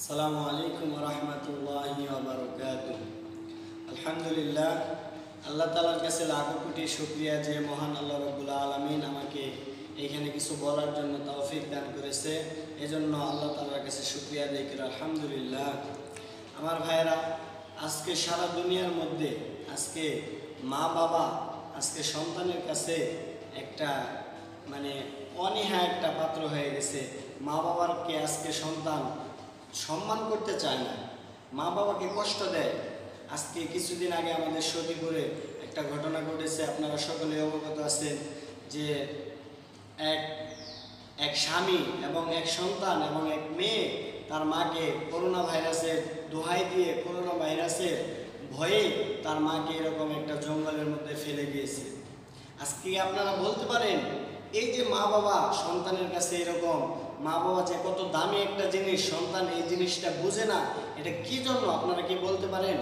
আসসালামু আলাইকুম ওয়া রাহমাতুল্লাহি ওয়া বারাকাতুহু। আলহামদুলিল্লাহ, আল্লাহ তাআলার কাছে লাখো কোটি শুকরিয়া যে মহান আল্লাহ রাব্বুল আলামিন আমাকে এখানে কিছু বলার জন্য তৌফিক দান করেছে। এজন্য আল্লাহ তাআলার কাছে শুকরিয়া আদায় করি আলহামদুলিল্লাহ। আমার ভাইরা, আজকে সারা দুনিয়ার মধ্যে আজকে মা বাবা আজকে সন্তানের কাছে একটা অনীহা একটা পাত্র হয়ে গেছে। মা বাবাকে আজকে সন্তান সম্মান করতে চায় না, মা বাবাকে কষ্ট দেয়। আজকে কিছুদিন আগে আমাদের সতীপুরে একটা ঘটনা ঘটেছে, আপনারা সকলে অবগত আছেন যে এক স্বামী এবং এক সন্তান এবং এক মেয়ে তার মাকে করোনা ভাইরাসের দোহাই দিয়ে করোনা ভাইরাসের ভয়ে তার মাকে এরকম একটা জঙ্গলের মধ্যে ফেলে দিয়েছে। আজকে আপনারা বলতে পারেন, এই যে মা বাবা সন্তানের কাছে এরকম, মা বাবা যে কত দামি একটা জিনিস, সন্তান এই জিনিসটা বুঝে না, এটা কি জন্য আপনারা কি বলতে পারেন?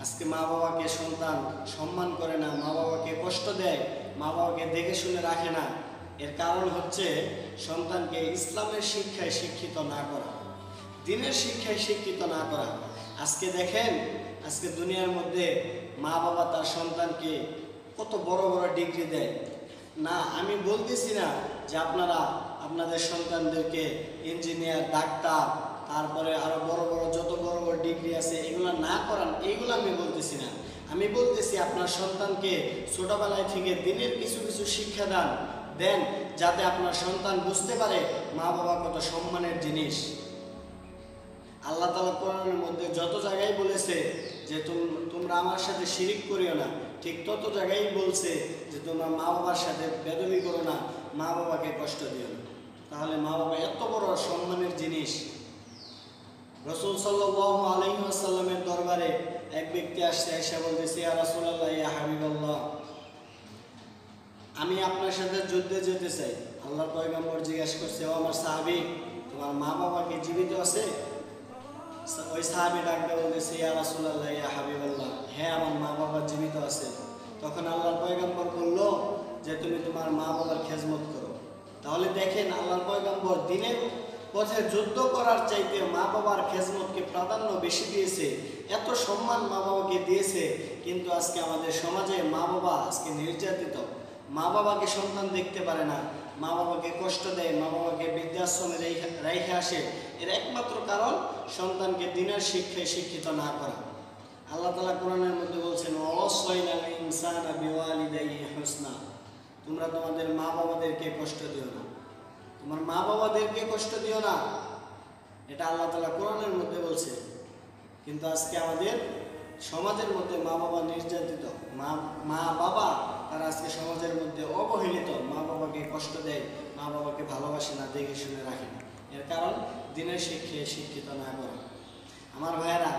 আজকে মা বাবাকে সন্তান সম্মান করে না, মা বাবাকে কষ্ট দেয়, মা বাবাকে দেখে শুনে রাখে না। এর কারণ হচ্ছে সন্তানকে ইসলামের শিক্ষায় শিক্ষিত না করা, দ্বীনের শিক্ষায় শিক্ষিত না করা। আজকে দেখেন, আজকে দুনিয়ার মধ্যে মা বাবা তার সন্তানকে কত বড় বড় ডিগ্রি দেয়। না, আমি বলতেছি না যে আপনারা আপনাদের সন্তানদেরকে ইঞ্জিনিয়ার, ডাক্তার, তারপরে আরো বড় বড় যত বড় বড় ডিগ্রি আছে এগুলো না করান, এইগুলো আমি বলতেছি না। আমি বলতেছি আপনার সন্তানকে ছোটবেলায় থেকে দ্বীনের কিছু কিছু শিক্ষা দেন, যাতে আপনার সন্তান বুঝতে পারে মা বাবা কত সম্মানের জিনিস। আল্লাহ তাআলা কোরআনের মধ্যে যত জায়গায় বলেছে যে তোমরা আমার সাথে শিরিক করিও না, ঠিক তত জায়গায় বলছে যে তোমরা মা বাবার সাথে বেদবি করো না, মা বাবাকে কষ্ট দিও না। তাহলে মা বাবা এত বড় সম্মানের জিনিস। রাসূল সাল্লাল্লাহু আলাইহি ওয়াসাল্লামের দরবারে এক ব্যক্তি আসছে, এসে বলতেছে, ইয়া রাসূলুল্লাহ, ইয়া হাবিবাল্লাহ, আমি আপনার সাথে যুদ্ধে যেতে চাই। আল্লাহর পয়গম্বর জিজ্ঞাসা করছে, ও আমার সাহাবী, তোমার মা বাবা কি জীবিত আছে? ওই সাহাবী ডাকতে বলতেছে, ইয়া রাসূলুল্লাহ, ইয়া হাবিবাল্লাহ, হ্যাঁ, আমার মা বাবা জীবিত আছে। তখন আল্লাহর পয়গম্বর বলল যে তুমি তোমার মা বাবার খেজমত করো। তাহলে দেখেন, আল্লাহর পয়গম্বর দ্বীনের পথে যুদ্ধ করার চাইতে মা বাবার খেজমতকে প্রাধান্য বেশি দিয়েছে, এত সম্মান মা বাবাকে দিয়েছে। কিন্তু আজকে আমাদের সমাজে মা বাবা আজকে নির্যাতিত, মা বাবাকে সন্তান দেখতে পারে না, মা বাবাকে কষ্ট দেয়, মা বাবাকে বৃদ্ধাশ্রমে রেখে আসে। এর একমাত্র কারণ সন্তানকে দ্বীনের শিক্ষায় শিক্ষিত না করা। আল্লাহ তাআলা কোরআনের মধ্যে বলছেন, ওয়াসাইনাল ইনসানা বিওয়ালিদাইহি হুসনা, তোমরা তোমাদের মা বাবাদেরকে কষ্ট দিও না, তোমার মা বাবাদেরকে কষ্ট দিও না, এটা আল্লাহ তাআলা কোরআনের মধ্যে বলছে। কিন্তু আজকে আমাদের সমাজের মধ্যে মা বাবা নির্যাতিত, মা বাবা তারা আজকে সমাজের মধ্যে অবহেলিত, মা বাবাকে কষ্ট দেয়, মা বাবাকে ভালোবাসে না, দেখে শুনে রাখে না। এর কারণ দ্বীনের শিক্ষায় শিক্ষিত না করা। আমার ভাইয়েরা,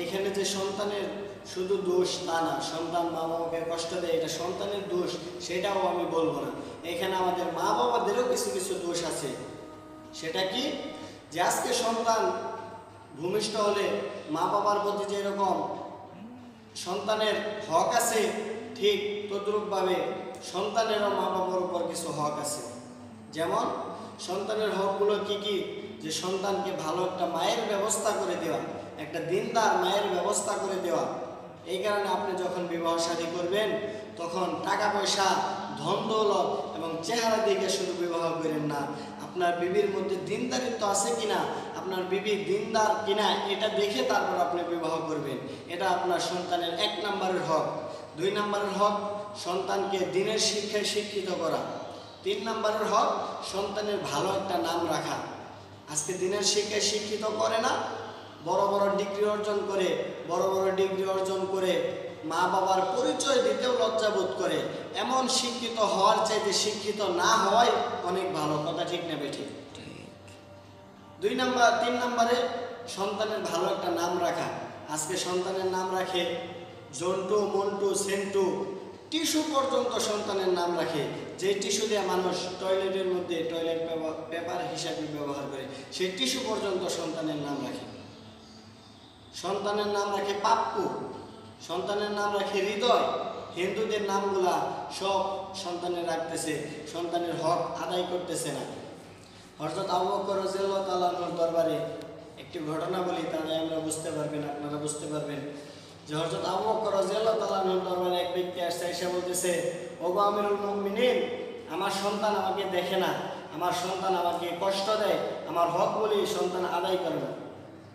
এইখানে যে সন্তানের শুধু দোষ তা না, সন্তান মা বাবাকে কষ্ট দেয় এটা সন্তানের দোষ, সেটাও আমি বলবো না। এখানে আমাদের মা বাবাদেরও কিছু কিছু দোষ আছে। সেটা কি? যে আজকে সন্তান ভূমিষ্ঠ হলে মা বাবার প্রতি যেরকম সন্তানের হক আছে, ঠিক তদ্রূপভাবে সন্তানেরও মা বাবার উপর কিছু হক আছে। যেমন সন্তানের হকগুলো কি কি? যে সন্তানকে ভালো একটা মায়ের ব্যবস্থা করে দেওয়া, একটা দিনদার মায়ের ব্যবস্থা করে দেওয়া। এই কারণে আপনি যখন বিবাহ শাদী করবেন, তখন টাকা পয়সা, ধন দৌলত এবং চেহারা দেখে শুধু বিবাহ করেন না, আপনার বিবির মধ্যে দিনদারিত্ব আছে কিনা, আপনার বিবি দিনদার কিনা, এটা দেখে তারপর আপনি বিবাহ করবেন। এটা আপনার সন্তানের 1 নম্বরের হক। 2 নম্বরের হক, সন্তানকে দ্বীনের শিক্ষায় শিক্ষিত করা। 3 নম্বরের হক, সন্তানের ভালো একটা নাম রাখা। আজকে দ্বীনের শিক্ষায় শিক্ষিত করে না, বড় বড় ডিগ্রি অর্জন করে মা বাবার পরিচয় দিতেও লজ্জাবোধ করে। এমন শিক্ষিত হওয়ার চাইতে শিক্ষিত না হওয়াই অনেক ভালো। কথা ঠিক না বেঠিক? 3 নম্বরে সন্তানের ভালো একটা নাম রাখা। আজকে সন্তানের নাম রাখে জন্টু, মন্টু, সেন্টু, টিস্যু পর্যন্ত সন্তানের নাম রাখে। যে টিস্যু দিয়ে মানুষ টয়লেটের মধ্যে টয়লেট পেপার হিসাবে ব্যবহার করে, সেই টিস্যু পর্যন্ত সন্তানের নাম রাখে। সন্তানের নাম রাখে পাপ্পু, সন্তানের নাম রাখে হৃদয়। হিন্দুদের নামগুলা সব সন্তানের রাখতেছে, সন্তানের হক আদায় করতেছে না। হযরত আবু বকর রাদিয়াল্লাহু তাআলা আনহুর দরবারে একটি ঘটনা বলি, তাহলে আমরা বুঝতে পারবেন, আপনারা বুঝতে পারবেন যে হযরত আবু বকর রাদিয়াল্লাহু তাআলা আনহুর দরবারে এক ব্যক্তি আসছে, এসে বলতেছে, ওগো আমিরুল মুমিনিন, আমার সন্তান আমাকে দেখে না, আমার সন্তান আমাকে কষ্ট দেয়, আমার হক বলি সন্তান আদায় করে না।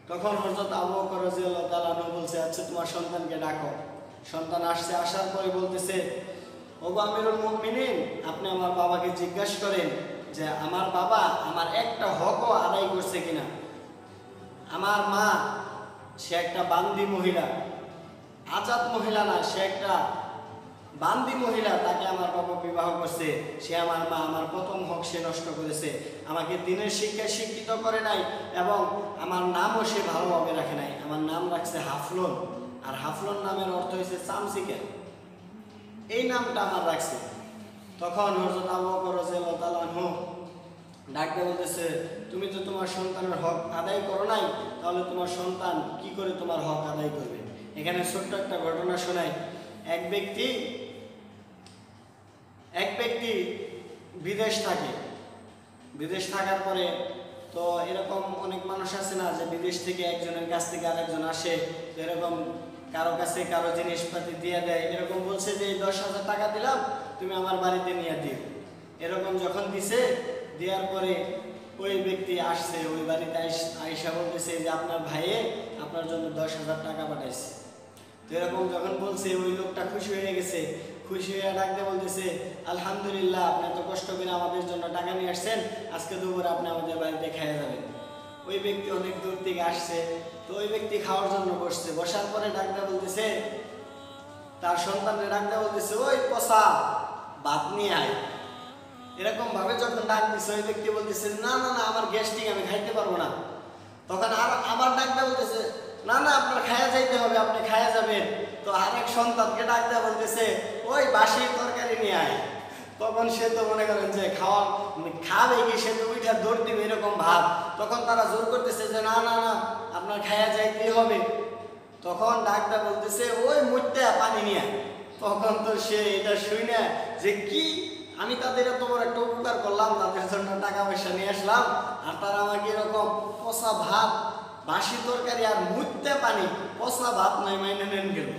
তখন হযরত আবু বকর রাদিয়াল্লাহু তাআলা আনহু বলছে, আচ্ছা তোমার সন্তানকে ডাকো। সন্তান আসছে, আসার পরে বলতেছে, ওগো আমিরুল মুমিনিন, আপনি আমার বাবাকে জিজ্ঞাসা করেন যে আমার বাবা আমার একটা হকও আদায় করছে কিনা। আমার মা, সে একটা বান্দি মহিলা, আজাদ মহিলা না, সে একটা বান্দি মহিলা, তাকে আমার বাবা বিবাহ করছে। সে আমার মা, আমার প্রথম হক সে নষ্ট করেছে, আমাকে দিনের শিক্ষায় শিক্ষিত করে নাই, এবং আমার নামও সে ভালোভাবে রাখে নাই। আমার নাম রাখছে হাফলন, আর হাফলন নামের অর্থ হয়েছে চামচিকা, এই নামটা আমার রাখছে। তখন হযরত আবু বকর রাদিয়াল্লাহু তাআলা আনহু ডাকতে বলতেছে, তুমি তো তোমার সন্তানের হক আদায় করো নাই, তাহলে তোমার সন্তান কি করে তোমার হক আদায় করবে। এখানে ছোট্ট একটা ঘটনা শোনাই। এক ব্যক্তি বিদেশ থাকে, বিদেশ থাকার পরে তো এরকম অনেক মানুষ আছে না যে বিদেশ থেকে একজনের কাছ থেকে আরেকজন আসে, এরকম কারো কাছে কারো জিনিসপাতি দিয়ে দেয়, এরকম বলছে যে 10,000 টাকা দিলাম, তুমি আমার বাড়িতে নিয়ে দিও। এরকম যখন দিছে, দেওয়ার পরে ওই ব্যক্তি আসছে, ওই বাড়িতে আইসা বলতেছে যে আপনার ভাইয়ে আপনার জন্য 10,000 টাকা পাঠাইছে। তো এরকম যখন বলছে, ওই লোকটা খুশি হয়ে গেছে, খুশি হয়ে ডাকতে বলতেছে, আলহামদুলিল্লাহ, আপনি এত কষ্ট করে আমাদের জন্য টাকা নিয়ে আসছেন, আজকে দুপুরে আপনি আমাদের বাড়িতে খেয়ে যাবেন। ওই ব্যক্তি অনেক দূর থেকে আসছে, তো ওই ব্যক্তি খাওয়ার জন্য বসছে, বসার পরে ডাকতে বলতেছে, তার সন্তানকে ডাকতে বলতেছে, ওই পচা ভাত নিয়ে আয়। এরকম ভাবে যখন ডাক দিচ্ছে, ওই ব্যক্তি বলতেছে, না না না, আমার গ্যাস্ট্রিক, আমি খাইতে পারবো না। তখন আবার ডাকতে বলতেছে, না না, আপনার খায়া যাইতে হবে, আপনি খায়া যাবেন। তো আরেক সন্তানকে ডাকতে বলতেছে, ওই বাসি তরকারি নিয়ে আয়। তখন সে তো মনে করেন যে খাবে কি, সে তো উইঠা দৌড় দিবে, এরকম ভাব। তখন তারা জোর করতেছে যে না না না, আপনার খায়া যাইতেই হবে। তখন ডাকতে বলতেছে, ওই মুইটা পানি নিয়ে আয়। তখন তো সে এটা শুই না যে কি, আমি তাদের এত বড় একটা উপকার করলাম, তাদের জন্য টাকা পয়সা নিয়ে আসলাম, আর তারা আমাকে এরকম পচা ভাত, বাসি তরকারি আর মুইটা পানি, পচা ভাত নয় মাইনে নেন গেল,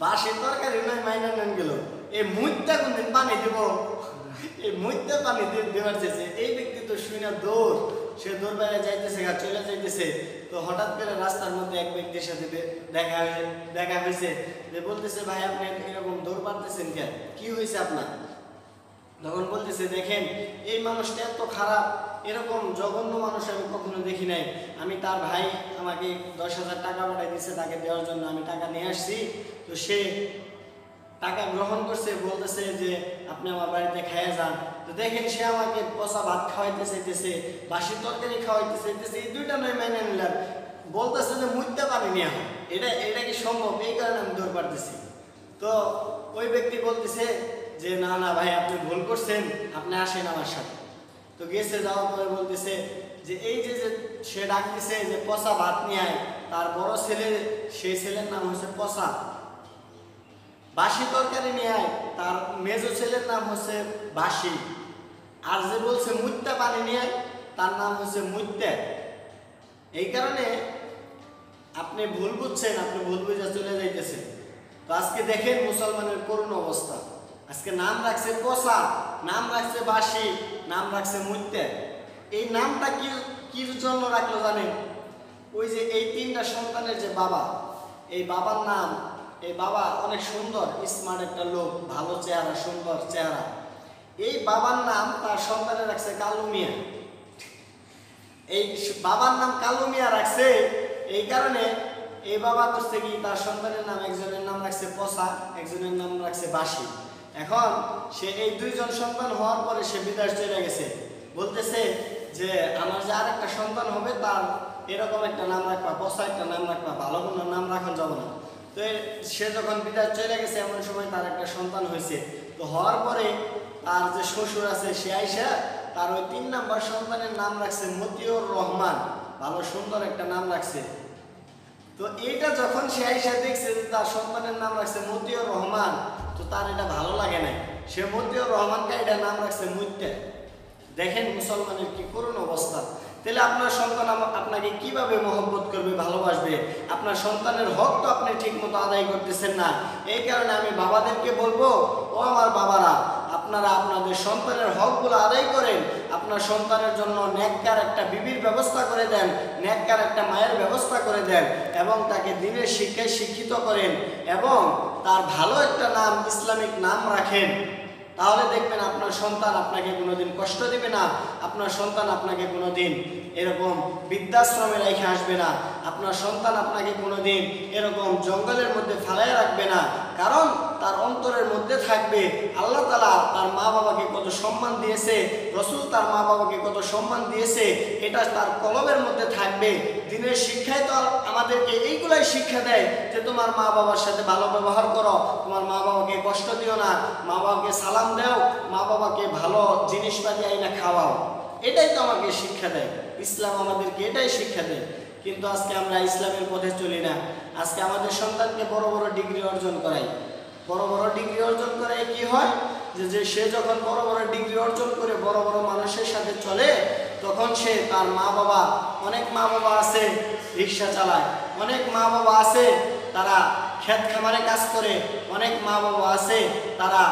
বাসি তরকারি নয় মাইনে নেন গেল, এই মুইটা কোনদিন পানি দেব, এই মুইটা পানি দেওয়ার চেয়েছে। এই ব্যক্তি তো শুই না দৌড়, সে দৌড় বাইরে যাইতেছে, চলে যাইতেছে। তো হঠাৎ করে রাস্তার মধ্যে এক ব্যক্তির সাথে দেখা হয়েছে, যে বলতেছে, ভাই আপনি এরকম দৌড় পারতেছেন কেন, কি হয়েছে আপনার। তখন বলতেছে, দেখেন এই মানুষটা এত খারাপ, এরকম জঘন্য মানুষ আমি কখনো দেখি নাই। আমি তার ভাই আমাকে 10,000 টাকা পাঠাই দিচ্ছে, তাকে দেওয়ার জন্য আমি টাকা নিয়ে আসছি। তো সে টাকা গ্রহণ করছে, বলতেছে যে আপনি আমার বাড়িতে খাইয়ে যান। তো দেখেন সে আমাকে পচা ভাত খাওয়াইতে চাইতেছে, বাসি তরকারি খাওয়াইতে চাইতেছে, এই দুইটা নয় মেনে নিলাম, বলতেছে যে মুইতে পানি নেওয়া হয়, এটা কি সম্ভব, এই কারণে আমি দৌড় পারতেছি। তো ওই ব্যক্তি বলতেছে যে না না ভাই, আপনি ভুল করছেন, আপনি আসেন আমার সাথে। তো গেছে, যাওয়ার পরে বলতেছে যে এই যে সে ডাকতেছে যে পচা ভাত নিয়ে আয়, তার বড় ছেলে, সেই ছেলের নাম হচ্ছে পচা। বাসি তরকারি নিয়ে আয়, তার মেজো ছেলের নাম হচ্ছে বাসি। আর যে বলছে মুইটা পানি নিয়ে আয়, তার নাম হচ্ছে মুইটা। এই কারণে আপনি ভুল বুঝছেন, আপনি ভুল বুঝে চলে যাইতেছেন। তো আজকে দেখেন মুসলমানের করুণ অবস্থা, আজকে নাম রাখছে পচা, নাম রাখছে বাসি, নাম রাখছে মুইতে। এই নামটা কির জন্য রাখলো জানেন? ওই যে এই 3টা সন্তানের যে বাবা, এই বাবার নাম, এই বাবা অনেক সুন্দর স্মার্ট একটা লোক, ভালো চেহারা, সুন্দর চেহারা। এই বাবার নাম তার সন্তানের রাখছে কালু মিয়া। এই বাবার নাম কালু মিয়া রাখছে, এই কারণে এই বাবা করছে কি, তার সন্তানের নাম, একজনের নাম রাখছে পচা, একজনের নাম রাখছে বাসি। এখন সে এই 2জন সন্তান হওয়ার পরে সে বিদেশ চলে গেছে, বলতেছে যে আমার যে আরেকটা সন্তান হবে তার এরকম একটা নাম রাখবা, পচা একটা নাম রাখবা, ভালো কোনো নাম রাখা যাবে না। তো সে যখন বিদেশ চলে গেছে, এমন সময় তার একটা সন্তান হয়েছে। তো হওয়ার পরে তার যে শ্বশুর আছে, সে আইসা তার ওই 3 নম্বর সন্তানের নাম রাখছে মতিউর রহমান, ভালো সুন্দর একটা নাম রাখছে। তো এইটা যখন সে আইসা দেখছে যে তার সন্তানের নাম রাখছে মতিউর রহমান, তো তার এটা ভালো লাগে না, সে মতিউর রহমানকে এটা নাম রাখছে মুইতে। দেখেন মুসলমানের কি করুণ অবস্থা। তো তাহলে আপনার সন্তান আপনাকে কিভাবে মহব্বত করবে, ভালোবাসবে? আপনার সন্তানের হক তো আপনি ঠিকমতো আদায় করতেছেন না। এই কারণে আমি বাবাদেরকে বলবো, ও আমার বাবারা, আপনারা আপনাদের সন্তানের হকগুলো আদায় করেন। আপনার সন্তানের জন্য নেককার একটা বিবির ব্যবস্থা করে দেন, নেককার একটা মায়ের ব্যবস্থা করে দেন, এবং তাকে দ্বীনের শিক্ষায় শিক্ষিত করেন, এবং তার ভালো একটা নাম, ইসলামিক নাম রাখেন। তাহলে দেখবেন আপনার সন্তান আপনাকে কোনোদিন কষ্ট দিবে না, আপনার সন্তান আপনাকে কোনোদিন এরকম বৃদ্ধাশ্রমে রেখে আসবে না, আপনার সন্তান আপনাকে কোনোদিন এরকম জঙ্গলের মধ্যে ফেলায় রাখবে না। কারণ তার অন্তরের মধ্যে থাকবে আল্লাহ তাআলা তার মা বাবাকে কত সম্মান দিয়েছে, রসুল তার মা বাবাকে কত সম্মান দিয়েছে, এটা তার কলবের মধ্যে থাকবে। দিনের শিক্ষায় তো আমাদেরকে এইগুলাই শিক্ষা দেয় যে তোমার মা বাবার সাথে ভালো ব্যবহার করো, তোমার মা বাবাকে কষ্ট দিও না, মা বাবাকে সালাম দাও, মা বাবাকে ভালো জিনিসপাতি আইনা খাওয়াও। এটাই তো আমাকে শিক্ষা দেয়, ইসলাম আমাদেরকে এটাই শিক্ষা দেয়। কিন্তু আজকে আমরা ইসলামের পথে চলি না। আজকে আমাদের সন্তানকে বড় বড় ডিগ্রি অর্জন করাই। বড় বড় ডিগ্রি অর্জন করাই কি হয়, যে সে যখন বড় বড় ডিগ্রি অর্জন করে বড় বড় মানুষের সাথে চলে, তখন সে তার মা বাবা, অনেক মা বাবা আছে রিক্সা চালায়, অনেক মা বাবা আছে তারা ক্ষেত খামারে কাজ করে, অনেক মা বাবা আছে তারা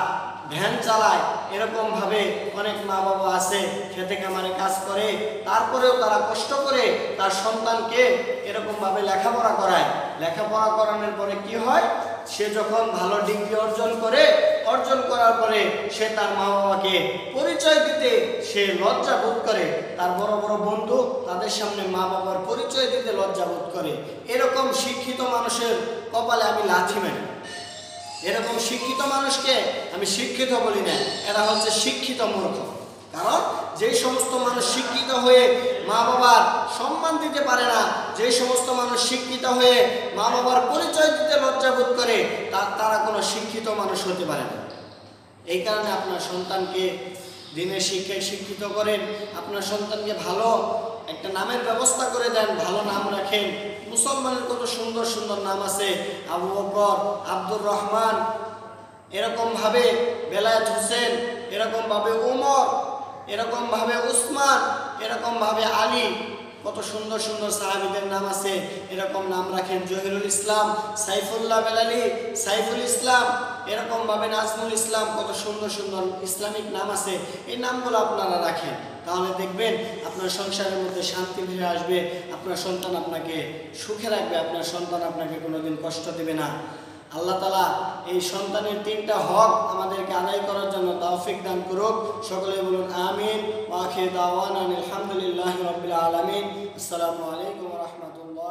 ভ্যান চালায়, এরকমভাবে অনেক মা বাবা আছে খেতে খামারে কাজ করে, তারপরেও তারা কষ্ট করে তার সন্তানকে এরকমভাবে লেখাপড়া করায়। লেখাপড়া করানোর পরে কি হয়, সে যখন ভালো ডিগ্রি অর্জন করে, অর্জন করার পরে সে তার মা বাবাকে পরিচয় দিতে সে লজ্জা বোধ করে। তার বড় বড় বন্ধু তাদের সামনে মা বাবার পরিচয় দিতে লজ্জা বোধ করে। এরকম শিক্ষিত মানুষের কপালে আমি লাথি মারি। এরকম শিক্ষিত মানুষকে আমি শিক্ষিত বলি না, এরা হচ্ছে শিক্ষিত মূর্খ। কারণ যে সমস্ত মানুষ শিক্ষিত হয়ে মা বাবার সম্মান দিতে পারে না, যে সমস্ত মানুষ শিক্ষিত হয়ে মা বাবার পরিচয় দিতে লজ্জাবোধ করে, তারা কোনো শিক্ষিত মানুষ হতে পারে না। এই কারণে আপনার সন্তানকে দিনের শিক্ষায় শিক্ষিত করেন, আপনার সন্তানকে ভালো একটা নামের ব্যবস্থা করে দেন, ভালো নাম রাখেন। মুসলমানের কত সুন্দর সুন্দর নাম আছে, আবু বকর, আব্দুর রহমান, এরকমভাবে বেলায়েত হোসেন, এরকমভাবে উমর, এরকমভাবে উসমান, এরকমভাবে আলী, কত সুন্দর সুন্দর সাহাবীদের নাম আছে। এরকম নাম রাখেন। জহিরুল ইসলাম, সাইফুল্লাহ বেলালি, সাইফুল ইসলাম, এরকমভাবে নাজমুল ইসলাম, কত সুন্দর সুন্দর ইসলামিক নাম আছে। এই নামগুলো আপনারা রাখেন, তাহলে দেখবেন আপনার সংসারের মধ্যে শান্তি ফিরে আসবে, আপনার সন্তান আপনাকে সুখে রাখবে, আপনার সন্তান আপনাকে কোনোদিন কষ্ট দেবে না। আল্লাহ তাআলা এই সন্তানের 3টা হক আমাদেরকে আদায় করার জন্য তৌফিক দান করুক। সকলে বলুন আমিন। ওয়া আখিরু দাওয়ানা আলহামদুলিল্লাহি রাব্বিল আলামিন। আসসালামু আলাইকুম ওয়া রাহমাতুল্লাহ।